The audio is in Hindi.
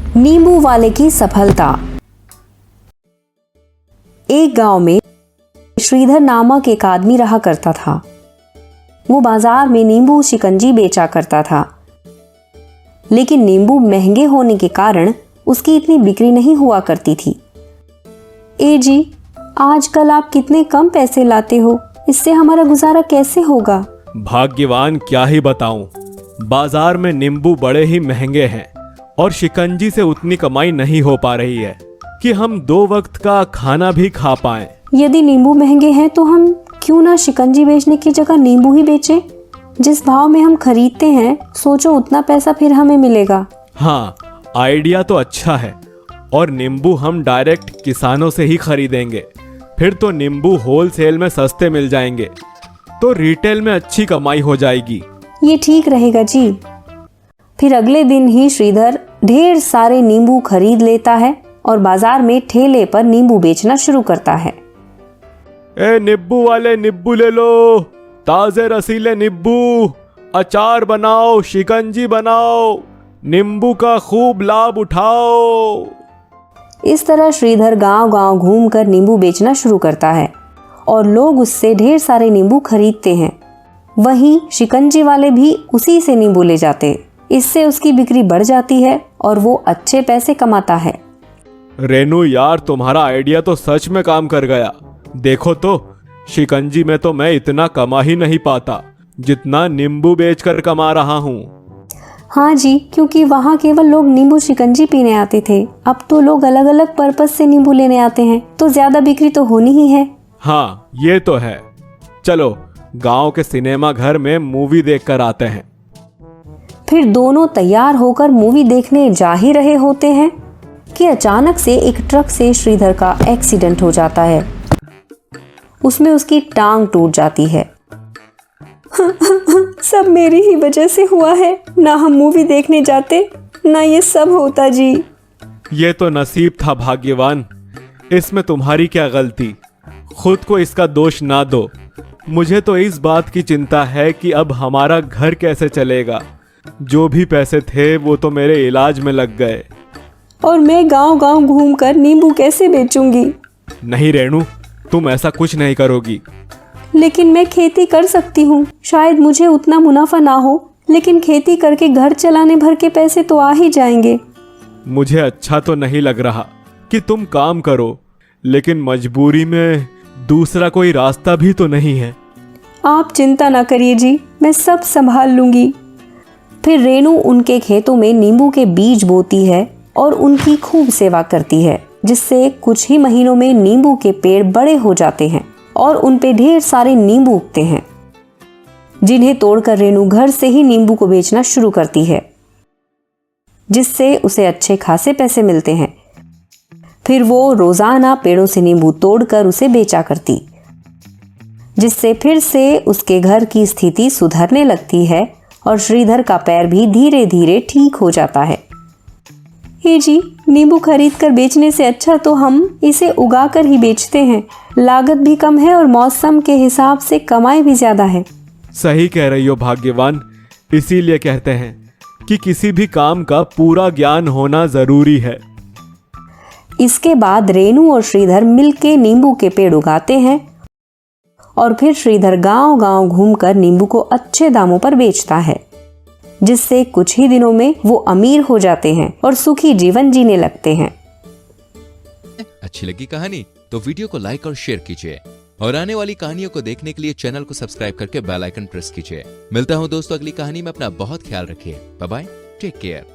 नींबू वाले की सफलता। एक गांव में श्रीधर नामक एक आदमी रहा करता था। वो बाजार में नींबू शिकंजी बेचा करता था, लेकिन नींबू महंगे होने के कारण उसकी इतनी बिक्री नहीं हुआ करती थी। ए जी, आजकल आप कितने कम पैसे लाते हो, इससे हमारा गुजारा कैसे होगा? भाग्यवान क्या ही बताऊं, बाजार में नींबू बड़े ही महंगे हैं और शिकंजी से उतनी कमाई नहीं हो पा रही है कि हम 2 वक्त का खाना भी खा पाएं। यदि नींबू महंगे हैं तो हम क्यों ना शिकंजी बेचने की जगह नींबू ही बेचें? जिस भाव में हम खरीदते हैं, सोचो उतना पैसा फिर हमें मिलेगा। हाँ, आइडिया तो अच्छा है। और नींबू हम डायरेक्ट किसानों से ही खरीदेंगे, फिर तो नींबू होलसेल में सस्ते मिल जाएंगे, तो रिटेल में अच्छी कमाई हो जाएगी। ये ठीक रहेगा जी। फिर अगले दिन ही श्रीधर ढेर सारे नींबू खरीद लेता है और बाजार में ठेले पर नींबू बेचना शुरू करता है। ए नींबू वाले, नींबू ले लो, ताजे रसीले नींबू, अचार बनाओ, शिकंजी बनाओ, नींबू का खूब लाभ उठाओ। इस तरह श्रीधर गांव-गांव घूमकर नींबू बेचना शुरू करता है और लोग उससे ढेर सारे नींबू खरीदते हैं। वहीं शिकंजी वाले भी उसी से नींबू ले जाते। इससे उसकी बिक्री बढ़ जाती है और वो अच्छे पैसे कमाता है। रेनू यार, तुम्हारा आइडिया तो सच में काम कर गया। देखो तो, शिकंजी में तो मैं इतना कमा ही नहीं पाता जितना नींबू बेचकर कमा रहा हूँ। हाँ जी, क्योंकि वहाँ केवल लोग नींबू शिकंजी पीने आते थे। अब तो लोग अलग अलग पर्पस से नींबू लेने आते हैं, तो ज्यादा बिक्री तो होनी ही है। हाँ, ये तो है। चलो गांव के सिनेमा घर में मूवी देखकर आते हैं। फिर दोनों तैयार होकर मूवी देखने जा ही रहे होते हैं कि अचानक से एक ट्रक से श्रीधर का एक्सीडेंट हो जाता है। उसमें उसकी टांग टूट जाती है। सब मेरी ही वजह से हुआ है, ना हम मूवी देखने जाते, ना ये सब होता जी। ये तो नसीब था भाग्यवान, इसमें तुम्हारी क्या गलती। खुद को इसका दोष ना दो। मुझे तो इस बात की चिंता है कि अब हमारा घर कैसे चलेगा। जो भी पैसे थे वो तो मेरे इलाज में लग गए। और मैं गांव-गांव घूमकर नींबू कैसे बेचूंगी? नहीं रेणु, तुम ऐसा कुछ नहीं करोगी। लेकिन मैं खेती कर सकती हूँ। शायद मुझे उतना मुनाफा ना हो, लेकिन खेती करके घर चलाने भर के पैसे तो आ ही जाएंगे। मुझे अच्छा तो नहीं लग रहा कि तुम काम करो, लेकिन मजबूरी में दूसरा कोई रास्ता भी तो नहीं है। आप चिंता ना करिए जी, मैं सब संभाल लूंगी। फिर रेणु उनके खेतों में नींबू के बीज बोती है और उनकी खूब सेवा करती है, जिससे कुछ ही महीनों में नींबू के पेड़ बड़े हो जाते हैं और उन पे ढेर सारे नींबू उगते हैं, जिन्हें तोड़कर रेणु घर से ही नींबू को बेचना शुरू करती है, जिससे उसे अच्छे खासे पैसे मिलते हैं। फिर वो रोजाना पेड़ों से नींबू तोड़कर उसे बेचा करती, जिससे फिर से उसके घर की स्थिति सुधरने लगती है और श्रीधर का पैर भी धीरे धीरे ठीक हो जाता है। हे जी, नींबू खरीद कर बेचने से अच्छा तो हम इसे उगा कर ही बेचते हैं। लागत भी कम है और मौसम के हिसाब से कमाई भी ज्यादा है। सही कह रही हो भाग्यवान। इसीलिए कहते हैं कि किसी भी काम का पूरा ज्ञान होना जरूरी है। इसके बाद रेणु और श्रीधर मिलके नींबू के पेड़ उगाते हैं और फिर श्रीधर गांव-गांव घूमकर नींबू को अच्छे दामों पर बेचता है, जिससे कुछ ही दिनों में वो अमीर हो जाते हैं और सुखी जीवन जीने लगते हैं। अच्छी लगी कहानी तो वीडियो को लाइक और शेयर कीजिए और आने वाली कहानियों को देखने के लिए चैनल को सब्सक्राइब करके बेल आइकन प्रेस कीजिए। मिलता हूं दोस्तों अगली कहानी में। अपना बहुत ख्याल रखिए। Bye bye, take care.